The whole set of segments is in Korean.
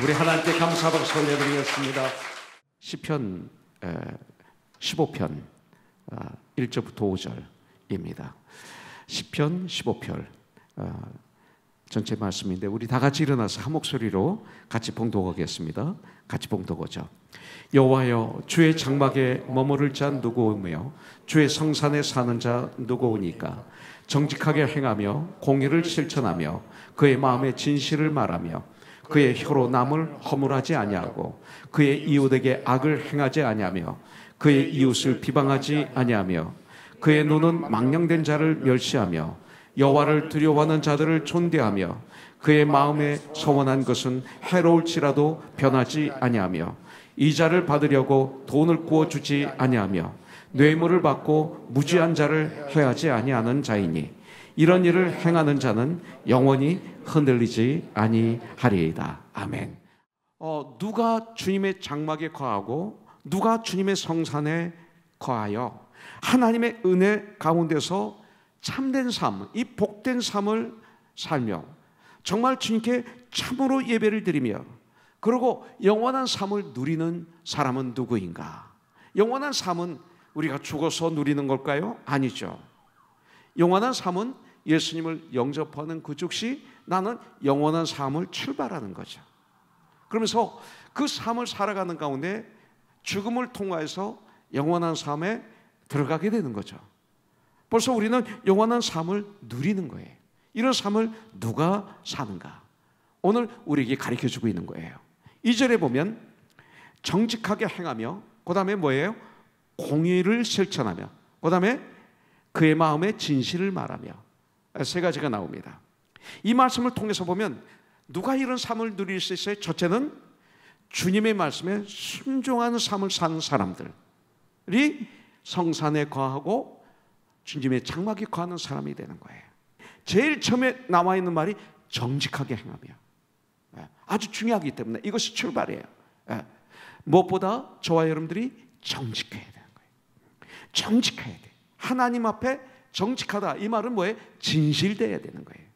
우리 하나님께 감사 박수 올려드리겠습니다. 시편 15편 1절부터 5절입니다. 시편 15편 전체 말씀인데 우리 다 같이 일어나서 한 목소리로 같이 봉독하겠습니다. 같이 봉독하죠. 여호와여, 주의 장막에 머무를 자 누구오며 주의 성산에 사는 자 누구오니까? 정직하게 행하며 공의를 실천하며 그의 마음에 진실을 말하며 그의 혀로 남을 허물하지 아니하고 그의 이웃에게 악을 행하지 아니하며 그의 이웃을 비방하지 아니하며 그의 눈은 망령된 자를 멸시하며 여호와를 두려워하는 자들을 존대하며 그의 마음에 서원한 것은 해로울지라도 변하지 아니하며 이자를 받으려고 돈을 구워주지 아니하며 뇌물을 받고 무지한 자를 해하지 아니하는 자이니 이런 일을 행하는 자는 영원히 흔들리지 아니하리이다. 아멘. 누가 주님의 장막에 거하고 누가 주님의 성산에 거하여 하나님의 은혜 가운데서 참된 삶, 이 복된 삶을 살며 정말 주님께 참으로 예배를 드리며 그리고 영원한 삶을 누리는 사람은 누구인가? 영원한 삶은 우리가 죽어서 누리는 걸까요? 아니죠. 영원한 삶은 예수님을 영접하는 그 즉시 나는 영원한 삶을 출발하는 거죠. 그러면서 그 삶을 살아가는 가운데 죽음을 통하여서 영원한 삶에 들어가게 되는 거죠. 벌써 우리는 영원한 삶을 누리는 거예요. 이런 삶을 누가 사는가? 오늘 우리에게 가르쳐주고 있는 거예요. 2절에 보면 정직하게 행하며 그 다음에 뭐예요? 공의를 실천하며 그 다음에 그의 마음에 진실을 말하며 세 가지가 나옵니다. 이 말씀을 통해서 보면 누가 이런 삶을 누릴 수 있어요? 첫째는 주님의 말씀에 순종하는 삶을 사는 사람들이 성산에 거하고 주님의 장막에 거하는 사람이 되는 거예요. 제일 처음에 나와 있는 말이 정직하게 행하며 아주 중요하기 때문에 이것이 출발이에요. 무엇보다 저와 여러분들이 정직해야 되는 거예요. 정직해야 돼. 하나님 앞에 정직하다. 이 말은 뭐예요? 진실되어야 되는 거예요.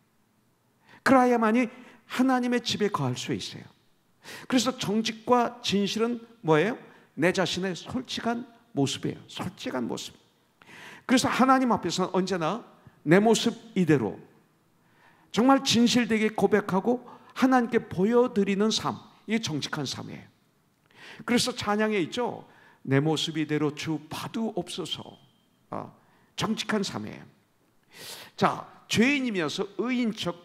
그래야만이 하나님의 집에 거할 수 있어요. 그래서 정직과 진실은 뭐예요? 내 자신의 솔직한 모습이에요. 솔직한 모습. 그래서 하나님 앞에서는 언제나 내 모습 이대로 정말 진실되게 고백하고 하나님께 보여드리는 삶, 이게 정직한 삶이에요. 그래서 찬양에 있죠. 내 모습 이대로 주 봐두옵소서. 정직한 삶이에요. 자, 죄인이면서 의인 척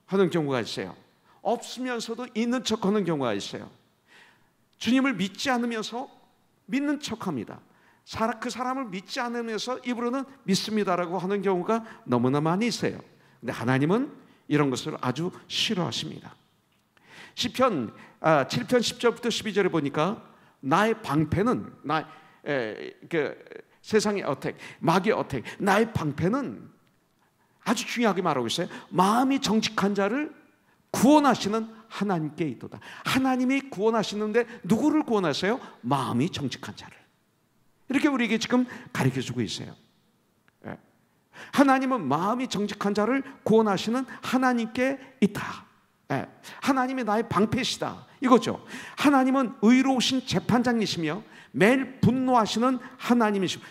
하는 경우가 있어요. 없으면서도 있는 척 하는 경우가 있어요. 주님을 믿지 않으면서 믿는 척 합니다. 그 사람을 믿지 않으면서 입으로는 믿습니다라고 하는 경우가 너무나 많이 있어요. 근데 하나님은 이런 것을 아주 싫어하십니다. 시편 7편 10절부터 12절에 보니까 나의 방패는 세상의 어택, 마귀의 어택, 나의 방패는 아주 중요하게 말하고 있어요. 마음이 정직한 자를 구원하시는 하나님께 있도다. 하나님이 구원하시는데 누구를 구원하세요? 마음이 정직한 자를. 이렇게 우리에게 지금 가르쳐주고 있어요. 하나님은 마음이 정직한 자를 구원하시는 하나님께 있다. 하나님이 나의 방패시다 이거죠. 하나님은 의로우신 재판장이시며 매일 분노하시는 하나님이시고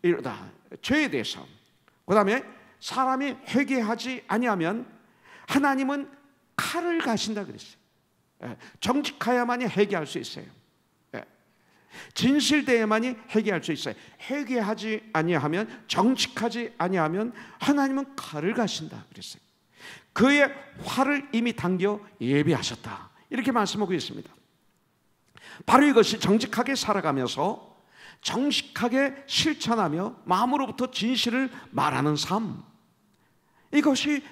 이러다 죄에 대해서 그 다음에 사람이 회개하지 아니하면 하나님은 칼을 가신다 그랬어요. 정직해야만이 회개할 수 있어요. 진실되어야만이 회개할 수 있어요. 회개하지 아니하면 정직하지 아니하면 하나님은 칼을 가신다 그랬어요. 그의 활을 이미 당겨 예비하셨다 이렇게 말씀하고 있습니다. 바로 이것이 정직하게 살아가면서 정직하게 실천하며 마음으로부터 진실을 말하는 삶, 이것이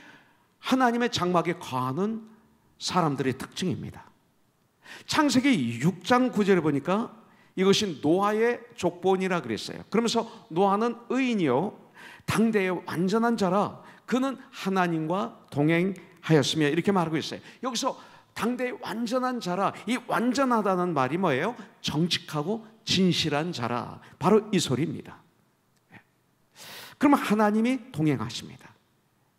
하나님의 장막에 거하는 사람들의 특징입니다. 창세기 6장 9절에 보니까 이것이 노아의 족본이라 그랬어요. 그러면서 노아는 의인이요 당대의 완전한 자라 그는 하나님과 동행하였으며 이렇게 말하고 있어요. 여기서 당대의 완전한 자라, 이 완전하다는 말이 뭐예요? 정직하고 진실한 자라, 바로 이 소리입니다. 그러면 하나님이 동행하십니다.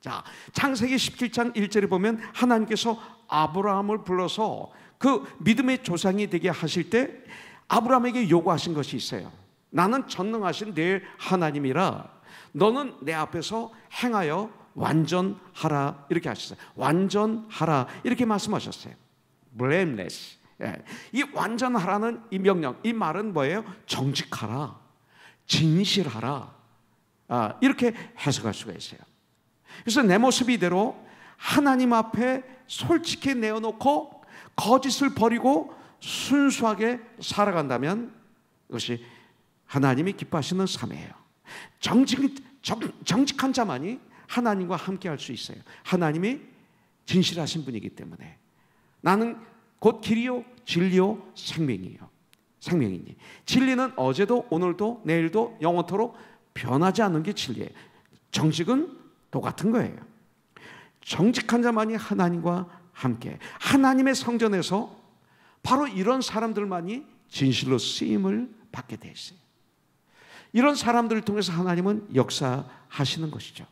자, 창세기 17장 1절에 보면 하나님께서 아브라함을 불러서 그 믿음의 조상이 되게 하실 때 아브라함에게 요구하신 것이 있어요. 나는 전능하신 내 하나님이라 너는 내 앞에서 행하여 완전하라, 이렇게 하셨어요. 완전하라, 이렇게 말씀하셨어요. blameless. 이 완전하라는 이 명령, 이 말은 뭐예요? 정직하라, 진실하라, 이렇게 해석할 수가 있어요. 그래서 내 모습 이대로 하나님 앞에 솔직히 내어놓고 거짓을 버리고 순수하게 살아간다면 이것이 하나님이 기뻐하시는 삶이에요. 정직한 자만이 하나님과 함께 할 수 있어요. 하나님이 진실하신 분이기 때문에. 나는 곧 길이요 진리요 생명이니. 진리는 어제도 오늘도 내일도 영원토록 변하지 않는 게 진리예요. 정직은 똑같은 거예요. 정직한 자만이 하나님과 함께, 하나님의 성전에서 바로 이런 사람들만이 진실로 쓰임을 받게 돼 있어요. 이런 사람들을 통해서 하나님은 역사하시는 것이죠.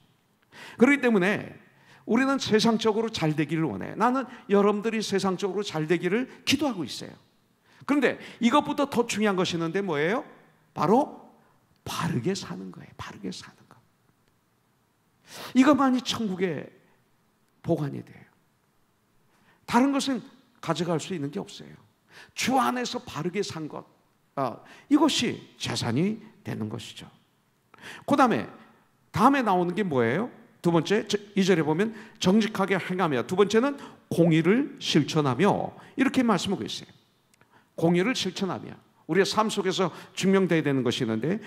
그렇기 때문에 우리는 세상적으로 잘 되기를 원해요. 나는 여러분들이 세상적으로 잘 되기를 기도하고 있어요. 그런데 이것보다 더 중요한 것이 있는데 뭐예요? 바로 바르게 사는 거예요. 바르게 사는 거. 이것만이 천국의 보관이 돼요. 다른 것은 가져갈 수 있는 게 없어요. 주 안에서 바르게 산 것, 이것이 재산이 되는 것이죠. 그 다음에 나오는 게 뭐예요? 두 번째, 2절에 보면 정직하게 행하며, 두 번째는 공의를 실천하며, 이렇게 말씀하고 있어요. 공의를 실천하며, 우리의 삶 속에서 증명되어야 되는 것이 있는데,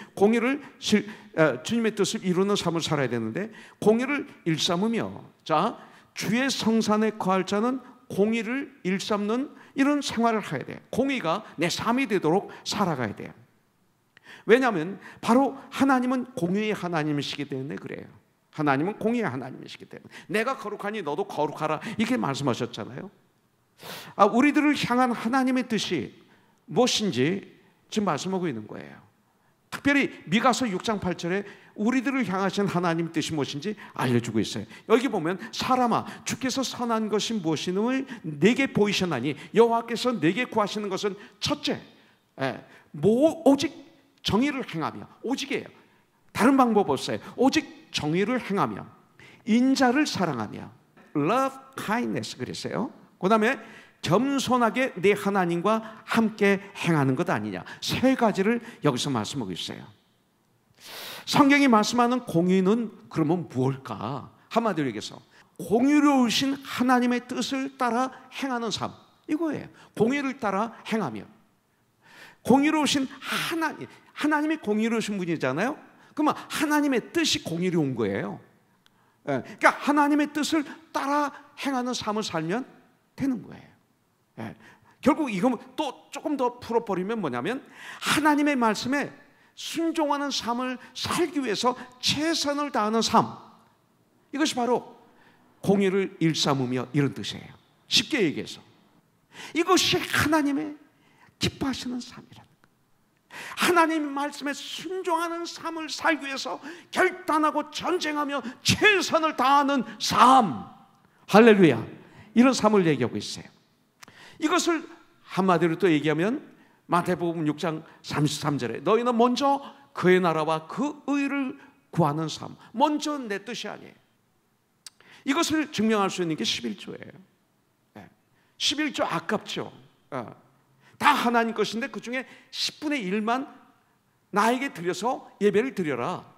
주님의 뜻을 이루는 삶을 살아야 되는데, 공의를 일삼으며, 자, 주의 성산에 거할 자는 공의를 일삼는 이런 생활을 해야 돼요. 공의가 내 삶이 되도록 살아가야 돼요. 왜냐하면 바로 하나님은 공의의 하나님이시기 때문에 그래요. 하나님은 공의의 하나님이시기 때문에. 내가 거룩하니 너도 거룩하라, 이렇게 말씀하셨잖아요. 우리들을 향한 하나님의 뜻이 무엇인지 지금 말씀하고 있는 거예요. 특별히 미가서 6장 8절에 우리들을 향하신 하나님의 뜻이 무엇인지 알려주고 있어요. 여기 보면 사람아, 주께서 선한 것이 무엇이는을 내게 보이셨나니 여호와께서 내게 구하시는 것은 첫째, 오직 정의를 행하며, 오직이에요. 다른 방법 없어요. 오직 정의를 행하며 인자를 사랑하며, love, kindness 그랬어요. 그 다음에 겸손하게 내 하나님과 함께 행하는 것 아니냐. 세 가지를 여기서 말씀하고 있어요. 성경이 말씀하는 공의는 그러면 무엇일까? 한마디로 얘기해서 공의로우신 하나님의 뜻을 따라 행하는 삶, 이거예요. 공의를 따라 행하며. 공의로우신 하나님이 공의로우신 분이잖아요. 그러면 하나님의 뜻이 공의로운 거예요. 그러니까 하나님의 뜻을 따라 행하는 삶을 살면 되는 거예요. 결국 이거 또 조금 더 풀어버리면 뭐냐면 하나님의 말씀에 순종하는 삶을 살기 위해서 최선을 다하는 삶, 이것이 바로 공의를 일삼으며 이런 뜻이에요. 쉽게 얘기해서 이것이 하나님의 기뻐하시는 삶이라는 거예요. 하나님의 말씀에 순종하는 삶을 살기 위해서 결단하고 전쟁하며 최선을 다하는 삶, 할렐루야, 이런 삶을 얘기하고 있어요. 이것을 한마디로 또 얘기하면 마태복음 6장 33절에 너희는 먼저 그의 나라와 그 의를 구하는 삶, 먼저 내 뜻이 아니에요. 이것을 증명할 수 있는 게 11조예요. 11조 아깝죠. 다 하나님 것인데 그 중에 10분의 1만 나에게 드려서 예배를 드려라.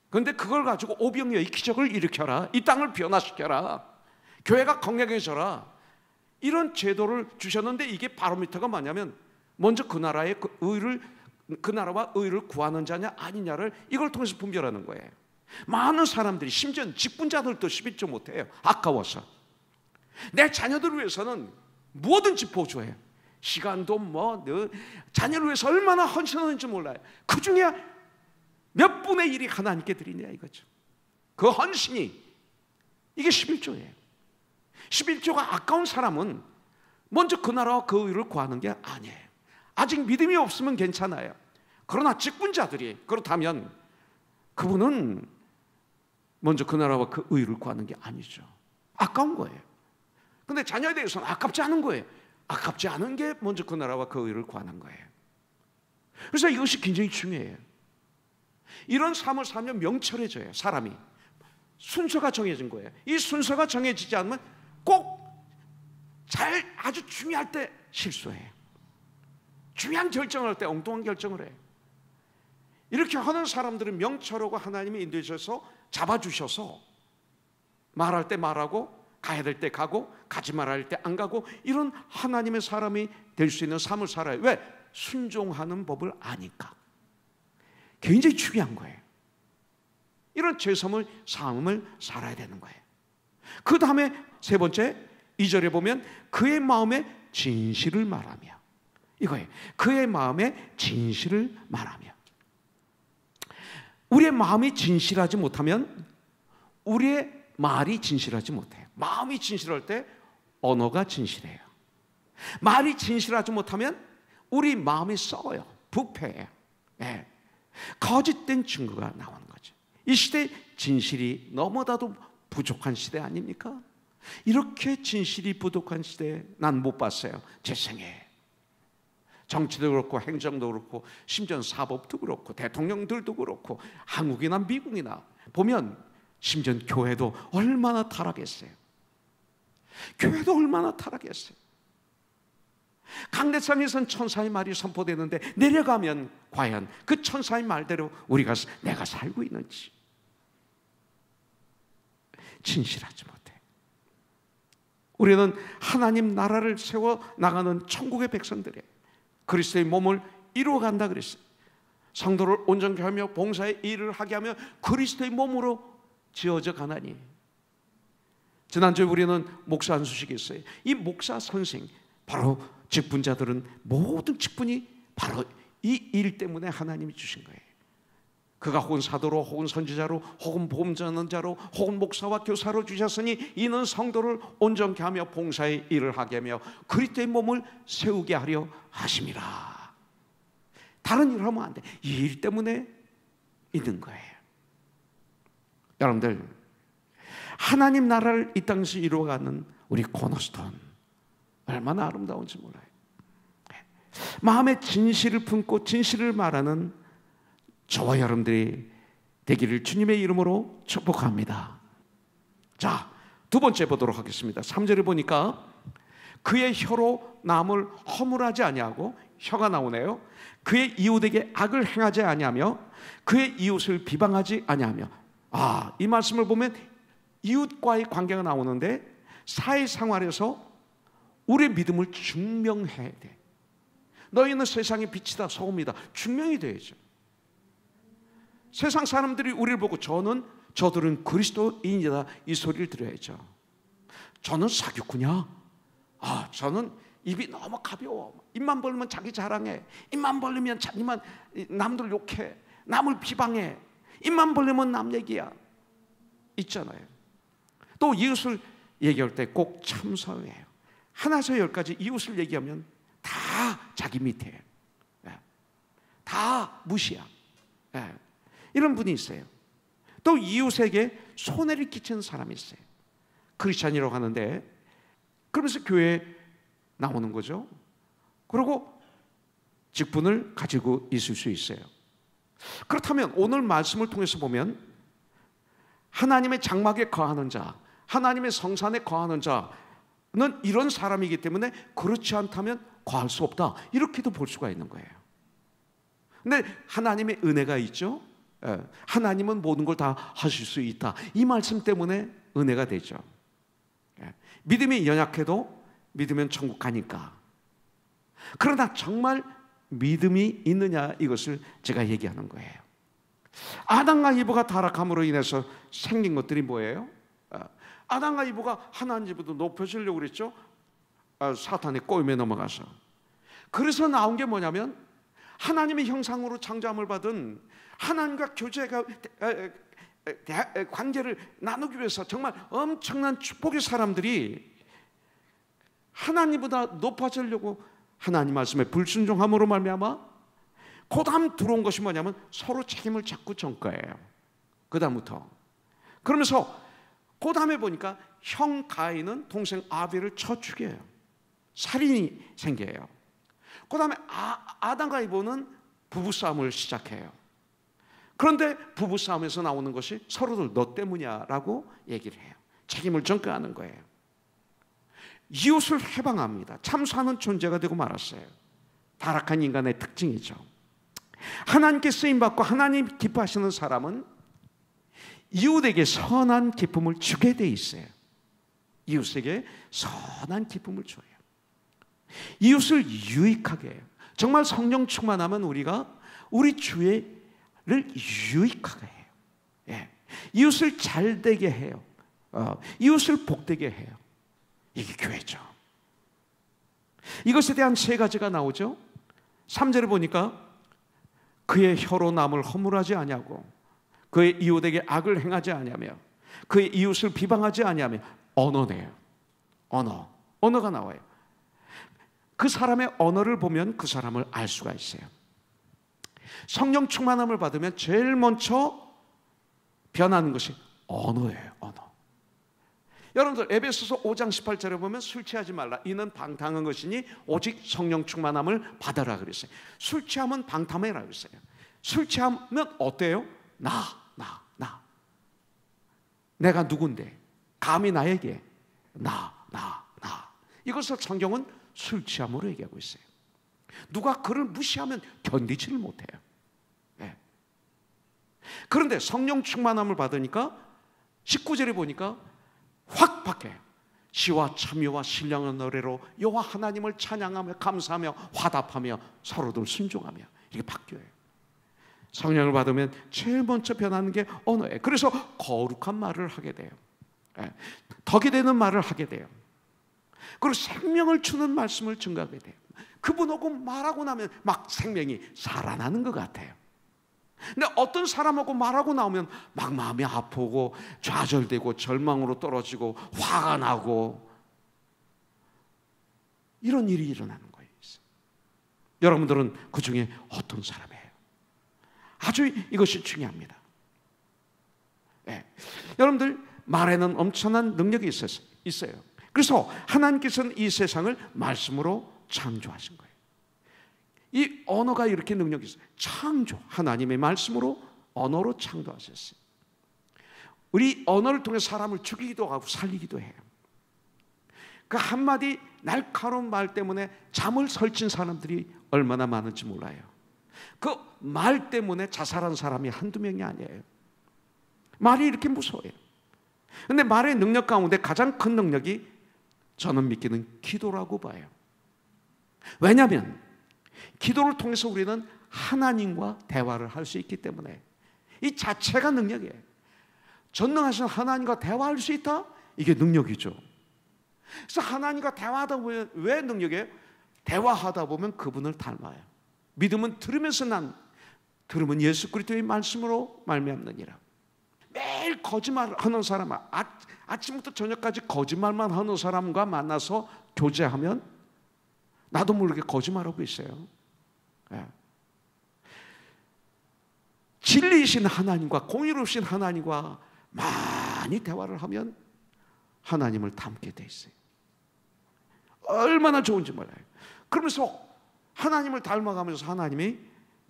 그런데 그걸 가지고 오병이어의 기적을 일으켜라, 이 땅을 변화시켜라, 교회가 건강해져라, 이런 제도를 주셨는데 이게 바로미터가 뭐냐면 먼저 그 나라의 그 나라와 의를 구하는 자냐 아니냐를 이걸 통해서 분별하는 거예요. 많은 사람들이, 심지어 직분자들도 11조 못해요. 아까워서. 내 자녀들을 위해서는 뭐든지 보조해요. 시간도 자녀를 위해서 얼마나 헌신하는지 몰라요. 그 중에 몇 분의 1이 하나님께 드리냐 이거죠. 그 헌신이, 이게 11조예요 11조가 아까운 사람은 먼저 그 나라와 그 의를 구하는 게 아니에요. 아직 믿음이 없으면 괜찮아요. 그러나 직분자들이 그렇다면 그분은 먼저 그 나라와 그 의를 구하는 게 아니죠. 아까운 거예요. 근데 자녀에 대해서는 아깝지 않은 거예요. 아깝지 않은 게 먼저 그 나라와 그 의를 구하는 거예요. 그래서 이것이 굉장히 중요해요. 이런 삶을 살면 명철해져요. 사람이 순서가 정해진 거예요. 이 순서가 정해지지 않으면 꼭 아주 중요할 때 실수해요. 중요한 결정을 할 때 엉뚱한 결정을 해요. 이렇게 하는 사람들은 명철하고 하나님이 인도해 주셔서 잡아주셔서 말할 때 말하고 가야 될 때 가고 가지 말아야 할 때 안 가고 이런 하나님의 사람이 될 수 있는 삶을 살아요. 왜? 순종하는 법을 아니까. 굉장히 중요한 거예요. 이런 죄섬을 삶을 살아야 되는 거예요. 그 다음에 세 번째 2절에 보면 그의 마음에 진실을 말하며, 이거예요. 그의 마음에 진실을 말하며. 우리의 마음이 진실하지 못하면 우리의 말이 진실하지 못해요. 마음이 진실할 때 언어가 진실해요. 말이 진실하지 못하면 우리 마음이 썩어요. 부패해요. 네. 거짓된 증거가 나오는 거죠. 이 시대 진실이 너무나도 부족한 시대 아닙니까? 이렇게 진실이 부족한 시대 난 못 봤어요. 제 생에. 정치도 그렇고 행정도 그렇고 심지어 사법도 그렇고 대통령들도 그렇고 한국이나 미국이나 보면 심지어 교회도 얼마나 타락했어요. 교회도 얼마나 타락했어요. 강대상에선 천사의 말이 선포되는데 내려가면 과연 그 천사의 말대로 내가 살고 있는지 진실하지 못해. 우리는 하나님 나라를 세워 나가는 천국의 백성들이에요. 그리스도의 몸을 이루어간다 그랬어요. 성도를 온전케 하며 봉사의 일을 하게 하며 그리스도의 몸으로 지어져 가나니. 지난주에 우리는 목사 한 소식이 있어요. 이 목사 선생, 바로 직분자들은 모든 직분이 바로 이 일 때문에 하나님이 주신 거예요. 그가 혹은 사도로 혹은 선지자로 혹은 복음 전언자로 혹은 목사와 교사로 주셨으니 이는 성도를 온전케 하며 봉사의 일을 하게 하며 그리스도의 몸을 세우게 하려 하심이라. 다른 일을 하면 안 돼. 이 일 때문에 있는 거예요. 여러분들, 하나님 나라를 이 땅에서 이루어가는 우리 코너스톤 얼마나 아름다운지 몰라요. 마음에 진실을 품고 진실을 말하는 저와 여러분들이 되기를 주님의 이름으로 축복합니다. 자, 두 번째 보도록 하겠습니다. 3절에 보니까 그의 혀로 남을 허물하지 아니하고, 혀가 나오네요. 그의 이웃에게 악을 행하지 아니하며 그의 이웃을 비방하지 아니하며. 이 말씀을 보면 이웃과의 관계가 나오는데 사회생활에서 우리의 믿음을 증명해야 돼. 너희는 세상의 빛이다, 소금이다. 증명이 돼야죠. 세상 사람들이 우리를 보고 저들은 그리스도인이다 이 소리를 들어야죠. 저는 사기꾼이야. 저는 입이 너무 가벼워. 입만 벌리면 자기 자랑해. 입만 벌리면 자기만 남들 욕해. 남을 비방해. 입만 벌리면 남 얘기야. 있잖아요. 또 이웃을 얘기할 때 꼭 참선해요. 하나에서 열까지 이웃을 얘기하면 다 자기 밑에, 다 무시야. 이런 분이 있어요. 또 이웃에게 손해를 끼치는 사람이 있어요. 크리스찬이라고 하는데 그러면서 교회에 나오는 거죠. 그리고 직분을 가지고 있을 수 있어요. 그렇다면 오늘 말씀을 통해서 보면 하나님의 장막에 거하는 자, 하나님의 성산에 거하는 자는 이런 사람이기 때문에 그렇지 않다면 거할 수 없다, 이렇게도 볼 수가 있는 거예요. 근데 하나님의 은혜가 있죠. 하나님은 모든 걸 다 하실 수 있다, 이 말씀 때문에 은혜가 되죠. 믿음이 연약해도 믿으면 천국 가니까. 그러나 정말 믿음이 있느냐, 이것을 제가 얘기하는 거예요. 아담과 이브가 타락함으로 인해서 생긴 것들이 뭐예요? 아담과 이브가 하나님보다 높여지려고 그랬죠. 사탄의 꼬임에 넘어가서. 그래서 나온 게 뭐냐면 하나님의 형상으로 창조함을 받은 하나님과 교제가 관계를 나누기 위해서 정말 엄청난 축복의 사람들이 하나님보다 높아지려고 하나님 말씀에 불순종함으로 말미암아 그 다음 들어온 것이 뭐냐면 서로 책임을 자꾸 전 거예요. 그 다음부터. 그러면서 그 다음에 보니까 형 가인은 동생 아벨을 쳐 죽여요. 살인이 생겨요. 그 다음에 아담과 이브는 부부싸움을 시작해요. 그런데 부부싸움에서 나오는 것이 서로들 너 때문이야 라고 얘기를 해요. 책임을 전가하는 거예요. 이웃을 해방합니다. 참수하는 존재가 되고 말았어요. 타락한 인간의 특징이죠. 하나님께 쓰임받고 하나님 기뻐하시는 사람은 이웃에게 선한 기쁨을 주게 돼 있어요. 이웃에게 선한 기쁨을 줘요. 이웃을 유익하게 해요. 정말 성령 충만하면 우리가 우리 주의를 유익하게 해요. 예. 이웃을 잘되게 해요. 이웃을 복되게 해요. 이게 교회죠. 이것에 대한 세 가지가 나오죠. 3절에 보니까 그의 혀로 남을 허물하지 아니하고 그의 이웃에게 악을 행하지 아니하며 그의 이웃을 비방하지 아니하며 언어네요. 언어가 나와요. 그 사람의 언어를 보면 그 사람을 알 수가 있어요. 성령 충만함을 받으면 제일 먼저 변하는 것이 언어예요. 언어. 여러분들 에베소서 5장 18절에 보면 술 취하지 말라 이는 방탕한 것이니 오직 성령 충만함을 받아라 그랬어요. 술 취하면 방탕해라 그랬어요. 술 취하면 어때요? 나 내가 누군데 감히 나에게 나 이것을 성경은 술 취함으로 얘기하고 있어요. 누가 그를 무시하면 견디지를 못해요. 네. 그런데 성령 충만함을 받으니까 19절에 보니까 확 바뀌어요. 시와 참여와 신령한 노래로 여호와 하나님을 찬양하며 감사하며 화답하며 서로들 순종하며 이게 바뀌어요. 성령을 받으면 제일 먼저 변하는 게 언어예요. 그래서 거룩한 말을 하게 돼요. 덕이 되는 말을 하게 돼요. 그리고 생명을 주는 말씀을 증가하게 돼요. 그분하고 말하고 나면 막 생명이 살아나는 것 같아요. 근데 어떤 사람하고 말하고 나오면 막 마음이 아프고 좌절되고 절망으로 떨어지고 화가 나고 이런 일이 일어나는 거예요. 여러분들은 그 중에 어떤 사람이에요? 아주 이것이 중요합니다. 네. 여러분들 말에는 엄청난 능력이 있어요. 그래서 하나님께서는 이 세상을 말씀으로 창조하신 거예요. 이 언어가 이렇게 능력이 있어요. 창조, 하나님의 말씀으로 언어로 창조하셨어요. 우리 언어를 통해 사람을 죽이기도 하고 살리기도 해요. 그 한마디 날카로운 말 때문에 잠을 설친 사람들이 얼마나 많은지 몰라요. 그 말 때문에 자살한 사람이 한두 명이 아니에요. 말이 이렇게 무서워요. 그런데 말의 능력 가운데 가장 큰 능력이 저는 믿기는 기도라고 봐요. 왜냐하면 기도를 통해서 우리는 하나님과 대화를 할 수 있기 때문에 이 자체가 능력이에요. 전능하신 하나님과 대화할 수 있다? 이게 능력이죠. 그래서 하나님과 대화하다 보면 왜 능력이에요? 대화하다 보면 그분을 닮아요. 믿음은 들으면서 들으면 예수 그리스도의 말씀으로 말미암느니라. 매일 거짓말하는 사람, 아침부터 저녁까지 거짓말만 하는 사람과 만나서 교제하면 나도 모르게 거짓말하고 있어요. 네. 진리이신 하나님과 공의로우신 하나님과 많이 대화를 하면 하나님을 닮게 돼 있어요. 얼마나 좋은지 몰라요. 그러면서 하나님을 닮아가면서 하나님이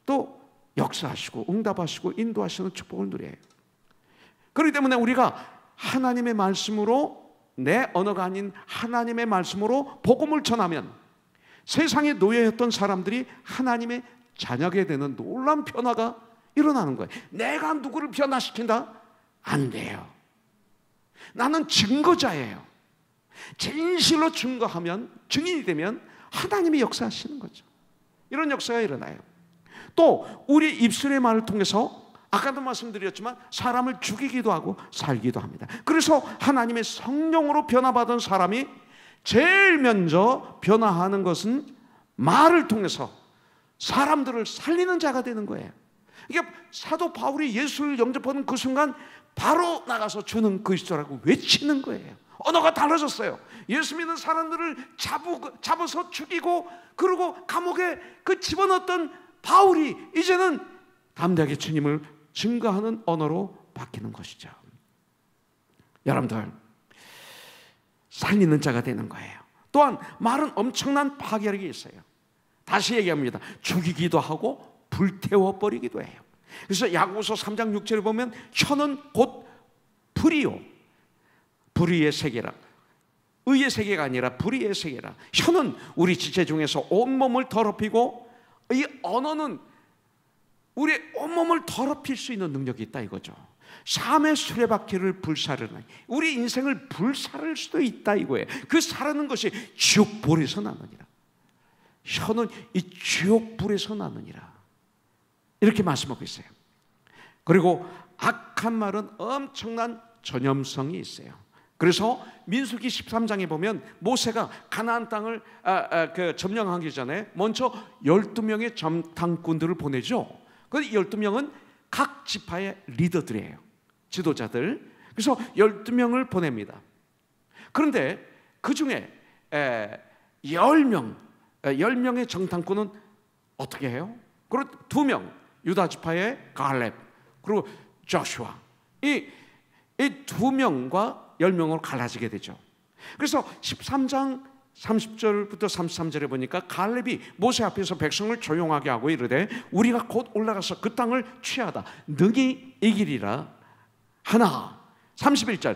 또 역사하시고 응답하시고 인도하시는 축복을 누려요. 그렇기 때문에 우리가 하나님의 말씀으로, 내 언어가 아닌 하나님의 말씀으로 복음을 전하면 세상에 노예였던 사람들이 하나님의 자녀게 되는 놀라운 변화가 일어나는 거예요. 내가 누구를 변화시킨다? 안 돼요. 나는 증거자예요. 진실로 증거하면, 증인이 되면 하나님이 역사하시는 거죠. 이런 역사가 일어나요. 또 우리 입술의 말을 통해서 아까도 말씀드렸지만 사람을 죽이기도 하고 살기도 합니다. 그래서 하나님의 성령으로 변화받은 사람이 제일 먼저 변화하는 것은 말을 통해서 사람들을 살리는 자가 되는 거예요. 이게 사도 바울이 예수를 영접하는 그 순간 바로 나가서 주는 그리스도라고 외치는 거예요. 언어가 달라졌어요. 예수 믿는 사람들을 잡아서 죽이고 그리고 감옥에 집어넣었던 바울이 이제는 담대하게 주님을 증거하는 언어로 바뀌는 것이죠. 여러분들, 살리는 자가 되는 거예요. 또한 말은 엄청난 파괴력이 있어요. 다시 얘기합니다. 죽이기도 하고 불태워버리기도 해요. 그래서 야고보서 3장 6절에 보면 혀는 곧 불이요, 불의의 세계라. 의의 세계가 아니라 불의의 세계라. 혀는 우리 지체 중에서 온몸을 더럽히고, 이 언어는 우리의 온몸을 더럽힐 수 있는 능력이 있다 이거죠. 삶의 수레바퀴를 불사르는, 우리 인생을 불사를 수도 있다 이거예요. 그 사르는 것이 지옥불에서 나느니라. 혀는 이 지옥불에서 나느니라, 이렇게 말씀하고 있어요. 그리고 악한 말은 엄청난 전염성이 있어요. 그래서 민수기 13장에 보면 모세가 가나안 땅을 점령하기 전에 먼저 12명의 정탐꾼들을 보내죠. 그 12명은 각 지파의 리더들이에요, 지도자들. 그래서 12명을 보냅니다. 그런데 그 중에 10명의 정탐꾼은 어떻게 해요? 그리고 2명, 유다 지파의 갈렙, 그리고 조슈아, 이 2명과 10명으로 갈라지게 되죠. 그래서 13장 30절부터 33절에 보니까 갈렙이 모세 앞에서 백성을 조용하게 하고 이르되 우리가 곧 올라가서 그 땅을 취하다 능히 이기리라 하나. 31절,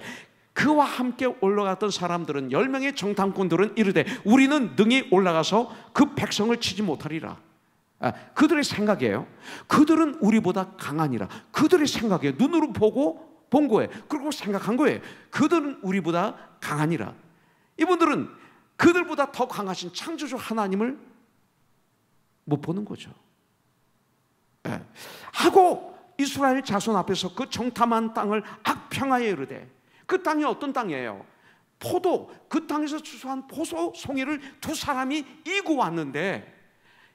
그와 함께 올라갔던 사람들은 10명의 정탐꾼들은 이르되 우리는 능히 올라가서 그 백성을 치지 못하리라. 그들의 생각이에요. 그들은 우리보다 강하니라. 그들의 생각이에요. 눈으로 보고 본 거예요. 그리고 생각한 거예요. 그들은 우리보다 강하니라. 이분들은 그들보다 더 강하신 창조주 하나님을 못 보는 거죠. 하고 이스라엘 자손 앞에서 그 정탐한 땅을 악평하여 이르되, 그 땅이 어떤 땅이에요? 포도, 그 땅에서 추수한 포도 송이를 2사람이 이고 왔는데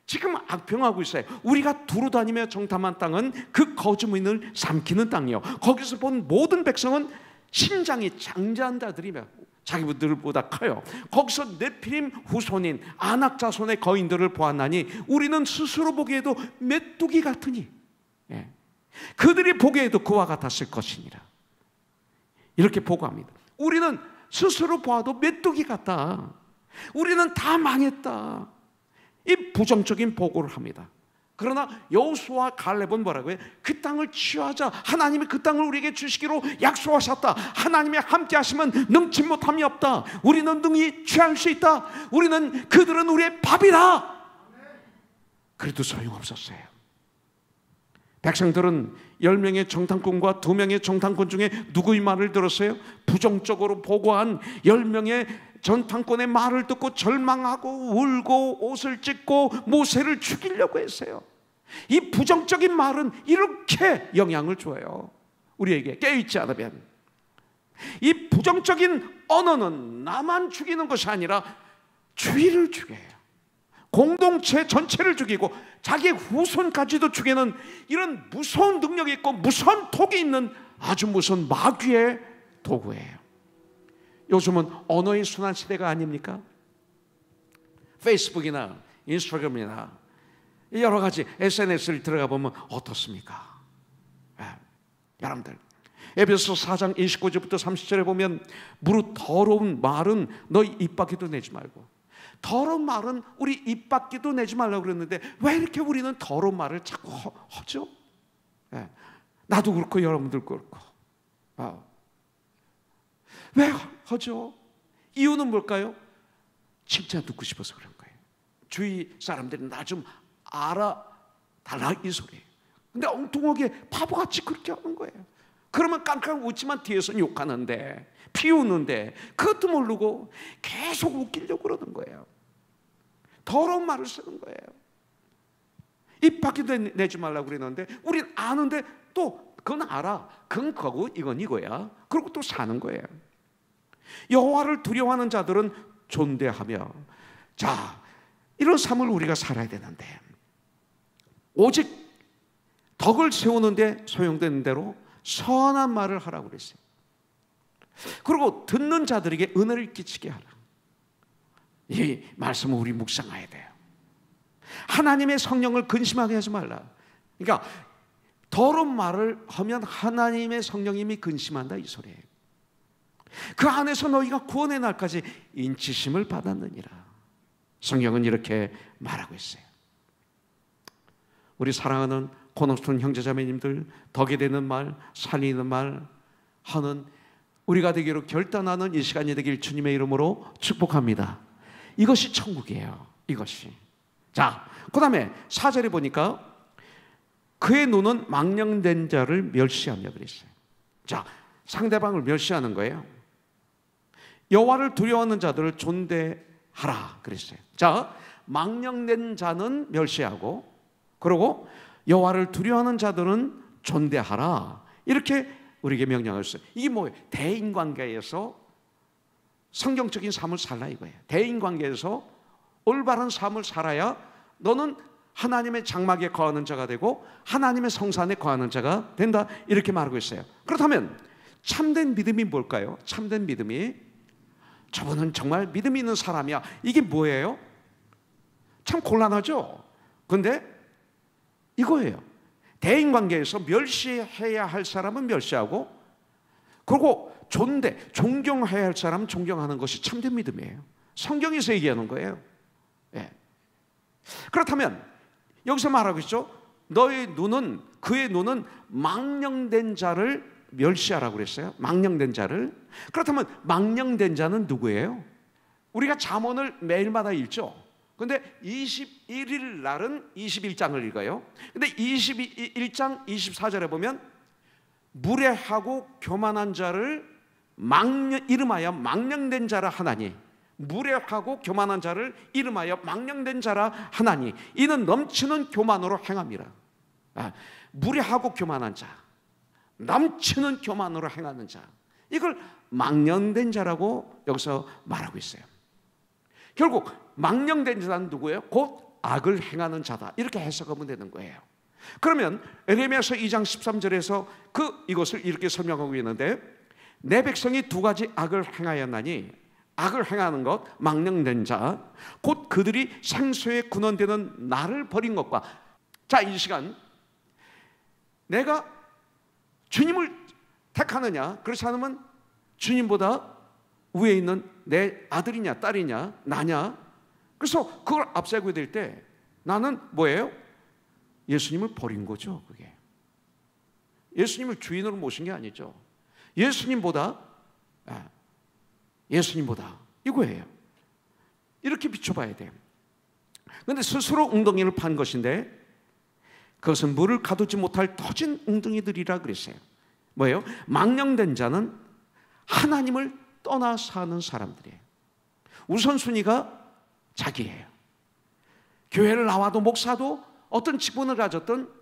지금 악평하고 있어요. 우리가 두루 다니며 정탐한 땅은 그 거주민을 삼키는 땅이요, 거기서 본 모든 백성은 신장이 장자한 자들이며 자기들보다 커요. 거기서 네피림 후손인 아낙 자손의 거인들을 보았나니 우리는 스스로 보기에도 메뚜기 같으니 그들이 보기에도 그와 같았을 것이니라. 이렇게 보고합니다. 우리는 스스로 보아도 메뚜기 같다. 우리는 다 망했다. 이 부정적인 보고를 합니다. 그러나 여호수아와 갈렙은 뭐라고요? 그 땅을 취하자. 하나님이 그 땅을 우리에게 주시기로 약속하셨다. 하나님이 함께 하시면 능치 못함이 없다. 우리는 능히 취할 수 있다. 그들은 우리의 밥이다. 그래도 소용없었어요. 백성들은 10명의 정탐꾼과 2명의 정탐꾼 중에 누구의 말을 들었어요? 부정적으로 보고한 10명의 정탐꾼의 말을 듣고 절망하고 울고 옷을 찢고 모세를 죽이려고 했어요. 이 부정적인 말은 이렇게 영향을 줘요. 우리에게 깨어있지 않으면. 이 부정적인 언어는 나만 죽이는 것이 아니라 주위를 죽여요. 공동체 전체를 죽이고 자기의 후손까지도 죽이는 이런 무서운 능력이 있고 무서운 톡이 있는 아주 무서운 마귀의 도구예요. 요즘은 언어의 순환 시대가 아닙니까? 페이스북이나 인스타그램이나 여러 가지 SNS를 들어가 보면 어떻습니까? 여러분들, 에베소 4장 29절부터 30절에 보면 무릇 더러운 말은 너희 입 밖에도 내지 말고. 더러운 말은 우리 입 밖에도 내지 말라고 그랬는데 왜 이렇게 우리는 더러운 말을 자꾸 하죠? 나도 그렇고 여러분들 그렇고. 왜 하죠? 이유는 뭘까요? 칭찬 듣고 싶어서 그런 거예요. 주위 사람들이 나 좀 알아달라 이 소리예요. 근데 엉뚱하게 바보같이 그렇게 하는 거예요. 그러면 깡깡 웃지만 뒤에서는 욕하는데, 피우는데 그것도 모르고 계속 웃기려고 그러는 거예요. 더러운 말을 쓰는 거예요. 입 밖에도 내지 말라고 그랬는데 우린 아는데 또 그건 알아. 그건 그거고 이건 이거야. 그리고 또 사는 거예요. 여호와를 두려워하는 자들은 존대하며, 자, 이런 삶을 우리가 살아야 되는데 오직 덕을 세우는데 소용되는 대로 선한 말을 하라고 그랬어요. 그리고 듣는 자들에게 은혜를 끼치게 하라. 이 말씀을 우리 묵상해야 돼요. 하나님의 성령을 근심하게 하지 말라. 그러니까 더러운 말을 하면 하나님의 성령님이 근심한다 이 소리예요. 그 안에서 너희가 구원의 날까지 인치심을 받았느니라. 성경은 이렇게 말하고 있어요. 우리 사랑하는 고노스톤 형제자매님들, 덕이 되는 말, 살리는 말 하는 우리가 되기로 결단하는 이 시간이 되길 주님의 이름으로 축복합니다. 이것이 천국이에요. 이것이. 자, 그 다음에 4절에 보니까 그의 눈은 망령된 자를 멸시하며 그랬어요. 자, 상대방을 멸시하는 거예요. 여호와를 두려워하는 자들을 존대하라 그랬어요. 자, 망령된 자는 멸시하고, 그리고 여호와를 두려워하는 자들은 존대하라, 이렇게 우리에게 명령하셨어요. 이게 뭐예요? 대인관계에서 성경적인 삶을 살라 이거예요. 대인관계에서 올바른 삶을 살아야 너는 하나님의 장막에 거하는 자가 되고 하나님의 성산에 거하는 자가 된다, 이렇게 말하고 있어요. 그렇다면 참된 믿음이 뭘까요? 참된 믿음이, 저분은 정말 믿음 있는 사람이야, 이게 뭐예요? 참 곤란하죠. 그런데 이거예요. 대인관계에서 멸시해야 할 사람은 멸시하고, 그리고 존경해야 할 사람은 존경하는 것이 참된 믿음이에요. 성경에서 얘기하는 거예요. 예. 그렇다면 여기서 말하고 있죠. 너의 눈은, 그의 눈은 망령된 자를 멸시하라고 그랬어요. 망령된 자를. 그렇다면 망령된 자는 누구예요? 우리가 잠언을 매일마다 읽죠. 근데 21일 날은 21장을 읽어요. 근데 21장 24절에 보면 무례하고 교만한 자를 이름하여 망령된 자라 하나니, 무례하고 교만한 자를 이름하여 망령된 자라 하나니 이는 넘치는 교만으로 행함이라. 무례하고 교만한 자, 넘치는 교만으로 행하는 자, 이걸 망령된 자라고 여기서 말하고 있어요. 결국 망령된 자는 누구예요? 곧 악을 행하는 자다, 이렇게 해석하면 되는 거예요. 그러면 에레미야서 2장 13절에서 이것을 이렇게 설명하고 있는데, 내 백성이 두 가지 악을 행하였나니, 악을 행하는 것, 망령된 자, 곧 그들이 생수에 근원되는 나를 버린 것과. 자, 이 시간 내가 주님을 택하느냐, 그렇지 않으면 주님보다 위에 있는 내 아들이냐 딸이냐 나냐, 그래서 그걸 앞세우게 될 때 나는 뭐예요? 예수님을 버린 거죠. 그게 예수님을 주인으로 모신 게 아니죠. 예수님보다 이거예요. 이렇게 비춰봐야 돼요. 그런데 스스로 웅덩이를 판 것인데 그것은 물을 가두지 못할 터진 웅덩이들이라 그랬어요. 뭐예요? 망령된 자는 하나님을 떠나 사는 사람들이에요. 우선순위가 자기예요. 교회를 나와도 목사도 어떤 직분을 가졌던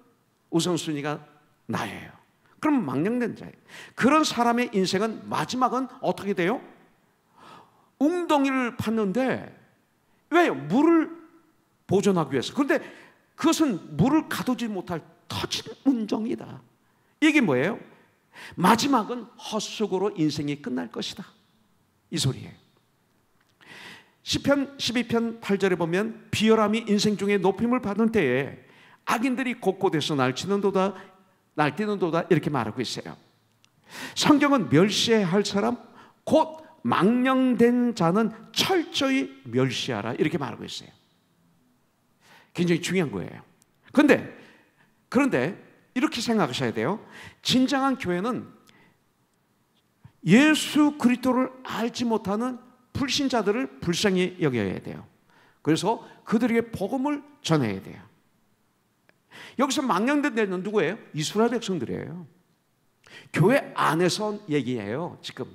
우선순위가 나예요. 그럼 망령된 자예요. 그런 사람의 인생은 마지막은 어떻게 돼요? 웅덩이를 팠는데, 왜요? 물을 보존하기 위해서. 그런데 그것은 물을 가두지 못할 터진 웅덩이다. 이게 뭐예요? 마지막은 헛수고로 인생이 끝날 것이다, 이 소리예요. 시편 12편 8절에 보면 비열함이 인생 중에 높임을 받는 때에 악인들이 곳곳에서 날뛰는도다 이렇게 말하고 있어요. 성경은 멸시해야 할 사람, 곧 망령된 자는 철저히 멸시하라, 이렇게 말하고 있어요. 굉장히 중요한 거예요. 그런데 이렇게 생각하셔야 돼요. 진정한 교회는 예수 그리스도를 알지 못하는 불신자들을 불쌍히 여겨야 돼요. 그래서 그들에게 복음을 전해야 돼요. 여기서 망령된 데는 누구예요? 이스라엘 백성들이에요. 교회 안에서 얘기해요. 지금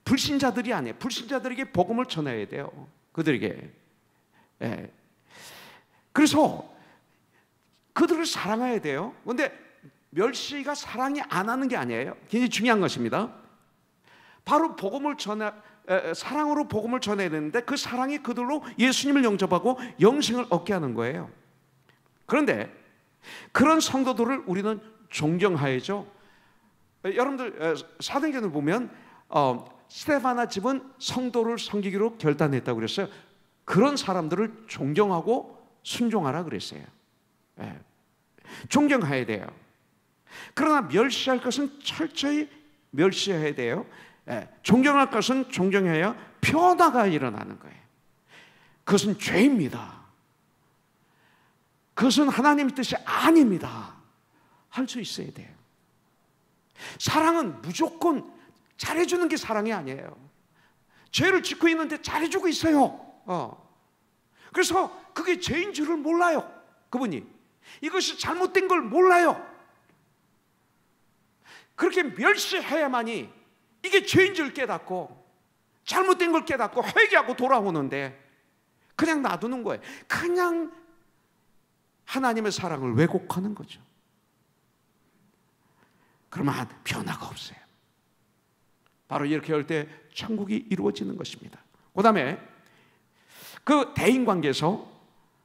불신자들이 아니에요. 불신자들에게 복음을 전해야 돼요. 그들에게. 그래서 그들을 사랑해야 돼요. 그런데 멸시가 사랑이 안 하는 게 아니에요. 굉장히 중요한 것입니다. 바로 사랑으로 복음을 전해야 되는데 그 사랑이 그들로 예수님을 영접하고 영생을 얻게 하는 거예요. 그런데 그런 성도들을 우리는 존경해야죠. 여러분들 사도행전을 보면 스데바나 집은 성도를 섬기기로 결단했다고 그랬어요. 그런 사람들을 존경하고 순종하라 그랬어요. 존경해야 돼요. 그러나 멸시할 것은 철저히 멸시해야 돼요. 존경할 것은 존경해야 변화가 일어나는 거예요. 그것은 죄입니다. 그것은 하나님의 뜻이 아닙니다. 할 수 있어야 돼요. 사랑은 무조건 잘해주는 게 사랑이 아니에요. 죄를 짓고 있는데 잘해주고 있어요. 그래서 그게 죄인 줄을 몰라요. 그분이 이것이 잘못된 걸 몰라요. 그렇게 멸시해야만이 이게 죄인 줄 깨닫고 잘못된 걸 깨닫고 회개하고 돌아오는데 그냥 놔두는 거예요. 그냥 하나님의 사랑을 왜곡하는 거죠. 그러면 변화가 없어요. 바로 이렇게 할 때 천국이 이루어지는 것입니다. 그 다음에 그 대인관계에서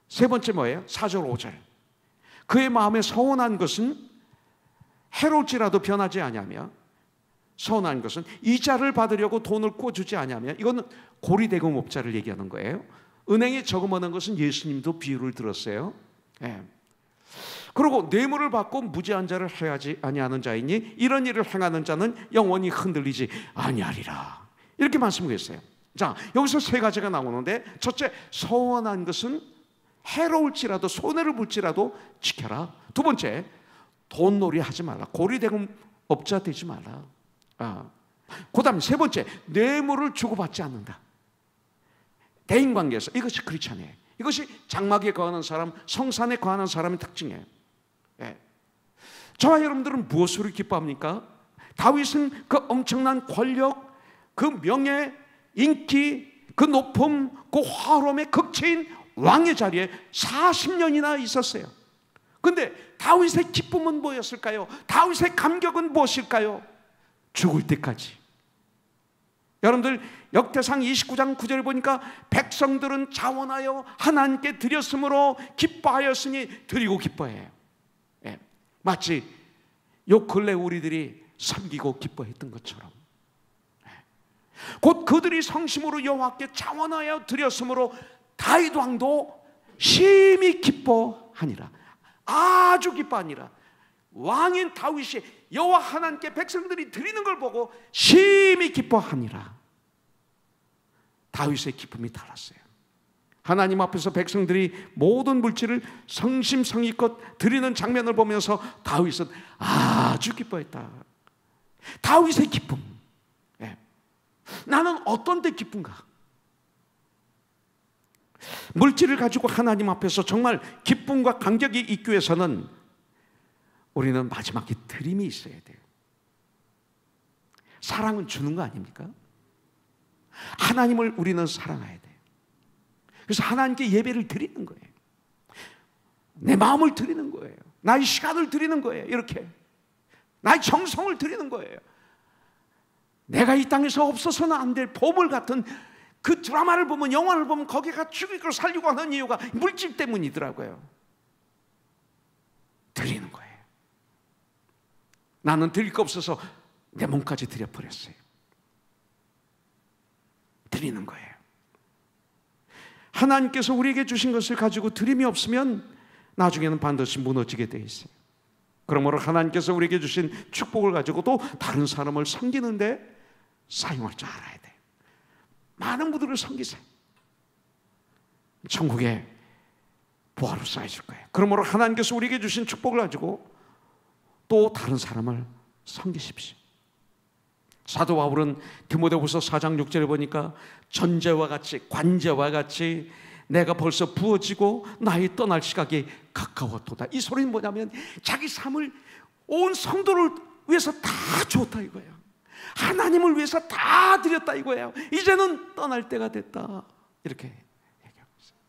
세 번째 뭐예요? 4절 5절. 그의 마음에 서운한 것은 해로울지라도 변하지 아니하며, 서운한 것은 이자를 받으려고 돈을 꿔주지 아니하며, 이거는 고리대금업자를 얘기하는 거예요. 은행에 저금하는 것은 예수님도 비유를 들었어요. 그리고 뇌물을 받고 무죄한 자를 해하지 아니하는 자이니 이런 일을 행하는 자는 영원히 흔들리지 아니하리라. 이렇게 말씀하셨어요. 자, 여기서 세 가지가 나오는데, 첫째, 서운한 것은 해로울지라도 손해를 볼지라도 지켜라. 두 번째, 돈놀이 하지 말라. 고리대금 업자 되지 말라. 그 다음에 세 번째, 뇌물을 주고받지 않는다. 대인관계에서 이것이 크리스찬이에요. 이것이 장막에 거하는 사람, 성산에 거하는 사람의 특징이에요. 저와 여러분들은 무엇으로 기뻐합니까? 다윗은 그 엄청난 권력, 그 명예, 인기, 그 높음, 그 화로움의 극치인 왕의 자리에 40년이나 있었어요. 근데 다윗의 기쁨은 뭐였을까요? 다윗의 감격은 무엇일까요? 죽을 때까지. 여러분들 역대상 29장 9절에 보니까 백성들은 자원하여 하나님께 드렸으므로 기뻐하였으니 드리고 기뻐해요. 마치 요 근래 우리들이 섬기고 기뻐했던 것처럼, 곧 그들이 성심으로 여호와께 자원하여 드렸으므로 다윗 왕도 심히 기뻐하니라. 아주 기뻐하니라. 왕인 다윗이 여호와 하나님께 백성들이 드리는 걸 보고 심히 기뻐하니라. 다윗의 기쁨이 달랐어요. 하나님 앞에서 백성들이 모든 물질을 성심성의껏 드리는 장면을 보면서 다윗은 아주 기뻐했다. 다윗의 기쁨. 나는 어떤 데 기쁜가? 물질을 가지고 하나님 앞에서 정말 기쁨과 감격이 있기 위해서는 우리는 마지막에 드림이 있어야 돼요. 사랑은 주는 거 아닙니까? 하나님을 우리는 사랑해야 돼요. 그래서 하나님께 예배를 드리는 거예요. 내 마음을 드리는 거예요. 나의 시간을 드리는 거예요. 이렇게 나의 정성을 드리는 거예요. 내가 이 땅에서 없어서는 안 될 보물 같은 그 드라마를 보면, 영화를 보면 거기가 죽이고 살리고 하는 이유가 물질 때문이더라고요. 드리는 거예요. 나는 드릴 거 없어서 내 몸까지 드려버렸어요. 드리는 거예요. 하나님께서 우리에게 주신 것을 가지고 드림이 없으면 나중에는 반드시 무너지게 돼 있어요. 그러므로 하나님께서 우리에게 주신 축복을 가지고 또 다른 사람을 섬기는데 사용할 줄 알아야 돼요. 많은 분들을 섬기세요. 천국에 보화로 쌓여질 거예요. 그러므로 하나님께서 우리에게 주신 축복을 가지고 또 다른 사람을 섬기십시오. 사도 바울은 디모데후서 4장 6절에 보니까 전제와 같이, 관제와 같이 내가 벌써 부어지고 나의 떠날 시각이 가까웠도다. 이 소리는 뭐냐면 자기 삶을 온 성도를 위해서 다 줬다 이거예요. 하나님을 위해서 다 드렸다 이거예요. 이제는 떠날 때가 됐다. 이렇게 얘기하고 있어요.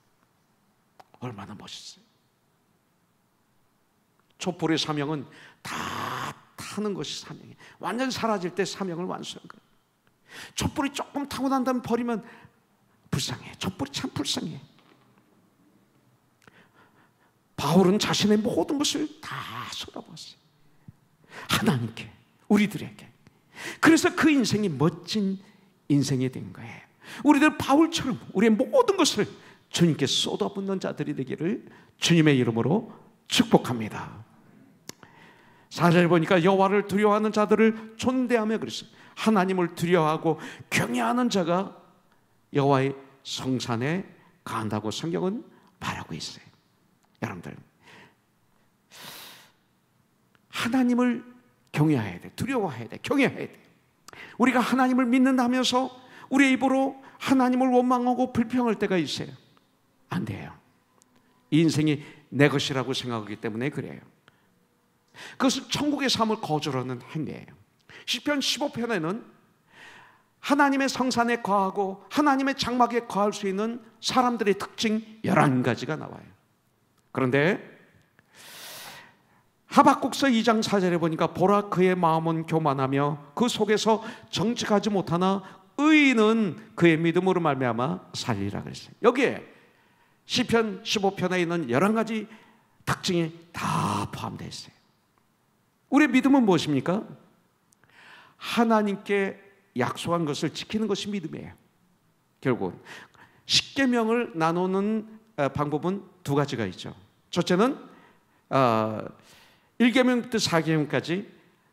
얼마나 멋있어요. 촛불의 사명은 다 타는 것이 사명이에요. 완전히 사라질 때 사명을 완수한 거예요. 촛불이 조금 타고 난 다음에 버리면 불쌍해. 촛불이 참 불쌍해. 바울은 자신의 모든 것을 다 쏟아부었어요. 하나님께, 우리들에게. 그래서 그 인생이 멋진 인생이 된 거예요. 우리들 바울처럼 우리의 모든 것을 주님께 쏟아붓는 자들이 되기를 주님의 이름으로 축복합니다. 4절에 보니까 여호와를 두려워하는 자들을 존대하며 그랬어요. 하나님을 두려워하고 경외하는 자가 여호와의 성산에 간다고 성경은 말하고 있어요. 여러분들, 하나님을 경외해야 돼. 두려워해야 돼. 경외해야 돼. 우리가 하나님을 믿는다면서 우리 입으로 하나님을 원망하고 불평할 때가 있어요. 안 돼요. 이 인생이 내 것이라고 생각하기 때문에 그래요. 그것은 천국의 삶을 거절하는 행위예요. 시편 15편에는 하나님의 성산에 거하고 하나님의 장막에 거할 수 있는 사람들의 특징 11가지가 나와요. 그런데 하박국서 2장 4절에 보니까 보라 그의 마음은 교만하며 그 속에서 정직하지 못하나 의인은 그의 믿음으로 말미암아 살리라 그랬어요. 여기에 시편 15편에 있는 11가지 특징이 다 포함되어 있어요. 우리의 믿음은 무엇입니까? 하나님께 약속한 것을 지키는 것이 믿음이에요. 결국 십계명을 나누는 방법은 2가지가 있죠. 첫째는 1계명부터 4계명까지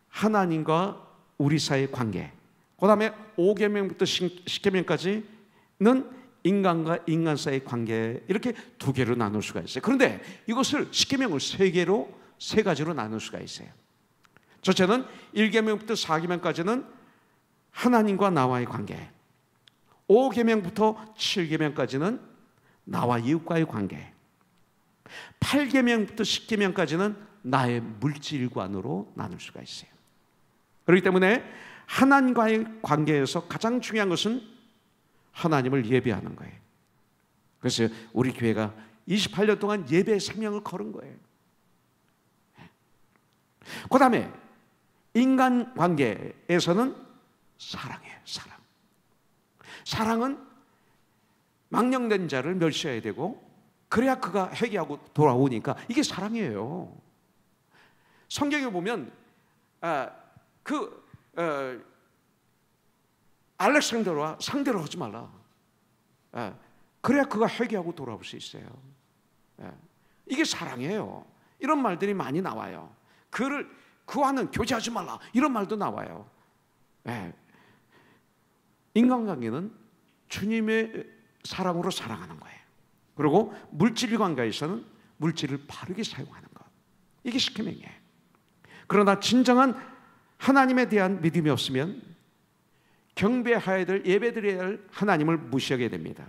하나님과 우리 사이의 관계, 그 다음에 5계명부터 10계명까지는 인간과 인간 사이의 관계, 이렇게 2개로 나눌 수가 있어요. 그런데 이것을 10계명을 3개로, 3가지로 나눌 수가 있어요. 첫째는 1계명부터 4계명까지는 하나님과 나와의 관계, 5계명부터 7계명까지는 나와 이웃과의 관계, 8계명부터 10계명까지는 나의 물질관으로 나눌 수가 있어요. 그렇기 때문에 하나님과의 관계에서 가장 중요한 것은 하나님을 예배하는 거예요. 그래서 우리 교회가 28년 동안 예배의 생명을 걸은 거예요. 그 다음에 인간관계에서는 사랑이에요. 사랑. 사랑은 망령된 자를 멸시해야 되고, 그래야 그가 회개하고 돌아오니까 이게 사랑이에요. 성경에 보면 알렉산더와 상대를 하지 말라. 그래야 그가 회개하고 돌아올 수 있어요. 이게 사랑이에요. 이런 말들이 많이 나와요. 그와는 교제하지 말라, 이런 말도 나와요. 인간관계는 주님의 사랑으로 사랑하는 거예요. 그리고 물질 관계에서는 물질을 바르게 사용하는 것, 이게 십계명이에요. 그러나 진정한 하나님에 대한 믿음이 없으면 경배해야 될, 예배드려야 할 하나님을 무시하게 됩니다.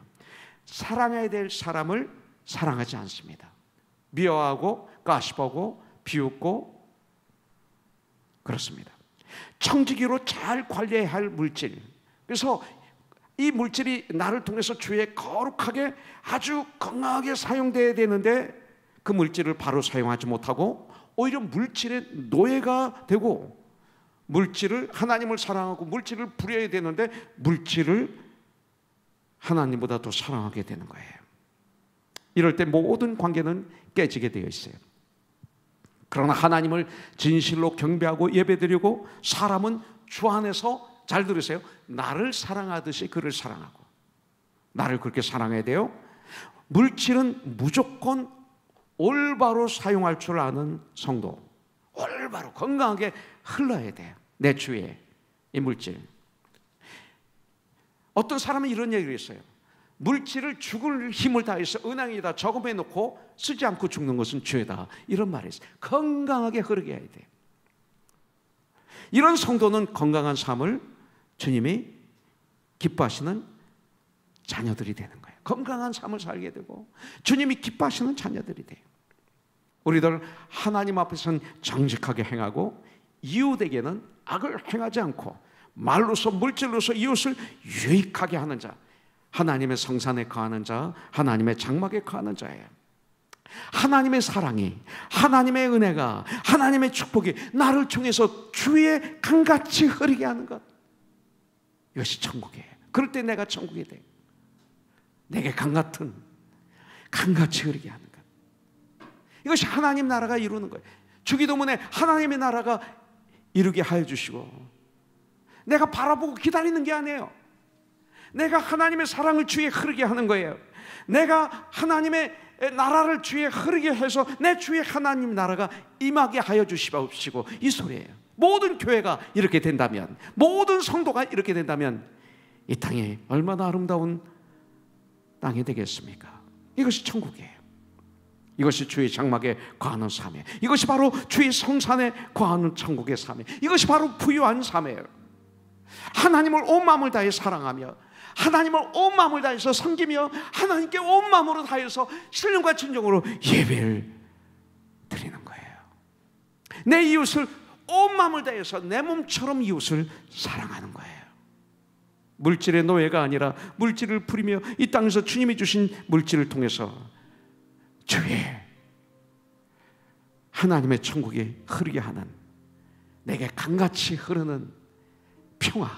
사랑해야 될 사람을 사랑하지 않습니다. 미워하고 가십하고 비웃고 그렇습니다. 청지기로 잘 관리해야 할 물질, 그래서 이 물질이 나를 통해서 주의 거룩하게 아주 건강하게 사용돼야 되는데 그 물질을 바로 사용하지 못하고 오히려 물질의 노예가 되고, 물질을, 하나님을 사랑하고 물질을 부려야 되는데 물질을 하나님보다 더 사랑하게 되는 거예요. 이럴 때 모든 관계는 깨지게 되어 있어요. 그러나 하나님을 진실로 경배하고 예배드리고, 사람은 주 안에서, 잘 들으세요, 나를 사랑하듯이 그를 사랑하고, 나를 그렇게 사랑해야 돼요. 물질은 무조건 올바로 사용할 줄 아는 성도, 올바로 건강하게 흘러야 돼요. 내 주위에 이 물질. 어떤 사람은 이런 얘기를 했어요. 물질을 죽을 힘을 다해서 은행에다 저금해 놓고 쓰지 않고 죽는 것은 죄다, 이런 말이 있어요. 건강하게 흐르게 해야 돼요. 이런 성도는 건강한 삶을 주님이 기뻐하시는 자녀들이 되는 거예요. 건강한 삶을 살게 되고 주님이 기뻐하시는 자녀들이 돼요. 우리들 하나님 앞에서는 정직하게 행하고 이웃에게는 악을 행하지 않고 말로서 물질로서 이웃을 유익하게 하는 자, 하나님의 성산에 거하는 자, 하나님의 장막에 거하는 자예요. 하나님의 사랑이, 하나님의 은혜가, 하나님의 축복이 나를 통해서 주의 강같이 흐르게 하는 것, 이것이 천국이에요. 그럴 때 내가 천국이 돼. 내게 강같이 흐르게 하는 것, 이것이 하나님 나라가 이루는 거예요. 주기도문에 하나님의 나라가 이루게 하여 주시고, 내가 바라보고 기다리는 게 아니에요. 내가 하나님의 사랑을 주위에 흐르게 하는 거예요. 내가 하나님의 나라를 주위에 흐르게 해서 내 주의 하나님 나라가 임하게 하여 주시옵시고, 이 소리예요. 모든 교회가 이렇게 된다면, 모든 성도가 이렇게 된다면 이 땅이 얼마나 아름다운 땅이 되겠습니까? 이것이 천국이에요. 이것이 주의 장막에 거하는 삶이에요. 이것이 바로 주의 성산에 거하는 천국의 삶이에요. 이것이 바로 부유한 삶이에요. 하나님을 온 마음을 다해 사랑하며, 하나님을 온 마음을 다해서 섬기며, 하나님께 온 마음으로 다해서 신령과 진정으로 예배를 드리는 거예요. 내 이웃을 온 마음을 다해서 내 몸처럼 이웃을 사랑하는 거예요. 물질의 노예가 아니라 물질을 부리며 이 땅에서 주님이 주신 물질을 통해서 주의 하나님의 천국이 흐르게 하는, 내게 강같이 흐르는 평화,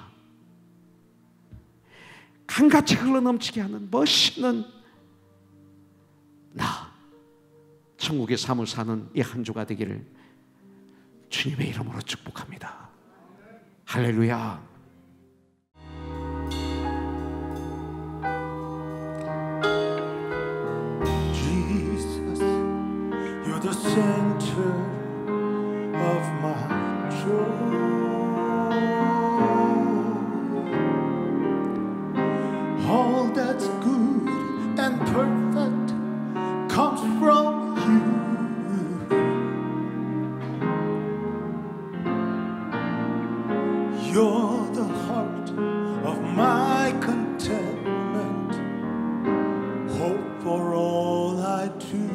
강같이 흘러넘치게 하는 멋있는 나, 천국의 삶을 사는 이 한 주가 되기를 주님의 이름으로 축복합니다. 할렐루야. The center of my joy, all that's good and perfect comes from you. You're the heart of my contentment, hope for all I do.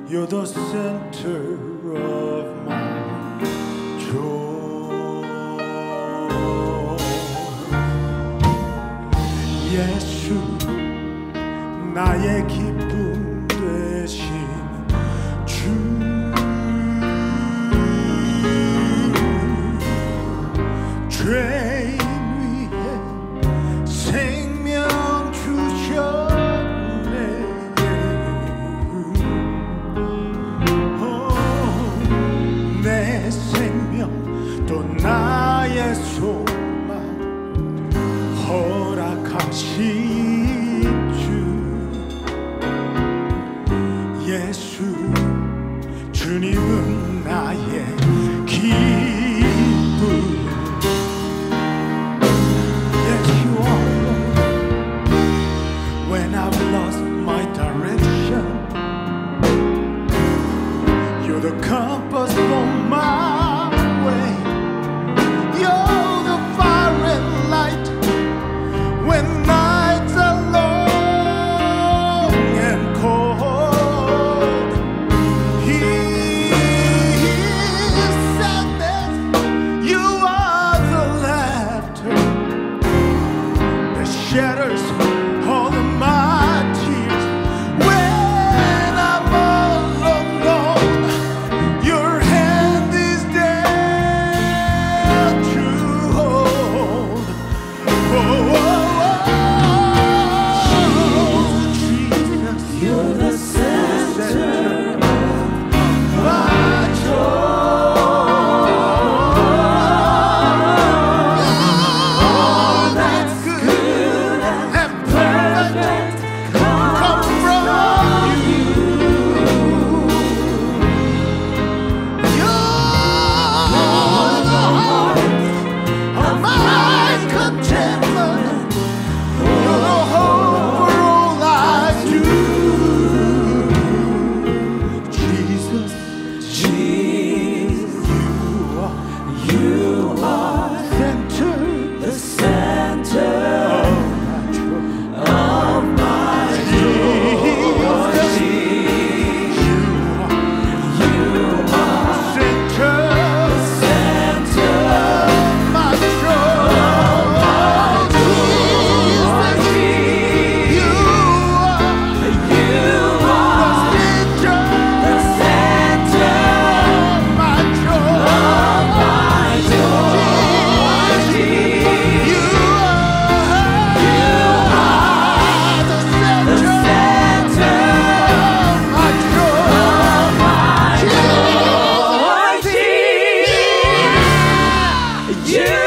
You're the center of my joy. 예수, 나의 기쁨 되신 주, 죄인 위해 생명 주셨네. 내 생명 또 나의 소망 허락하신 주, 예수 주님은 나의 기쁨. Yes, you are Lord. When I've lost my direction, you're the compass for my way. You're the fire and light when nights are long and cold. He's sadness, you are the laughter that shatters all of my tears. When I'm all alone, your hand is there to hold. Oh, Jesus, you're the center of my joy. All that's good and perfect comes from you. You're the heart of my contentment. You're the hope for all I do. Jesus, Jesus, you are the center of my joy. Jesus, you are the center of my joy. Jesus, you are the center of my joy. You are the center of my joy. You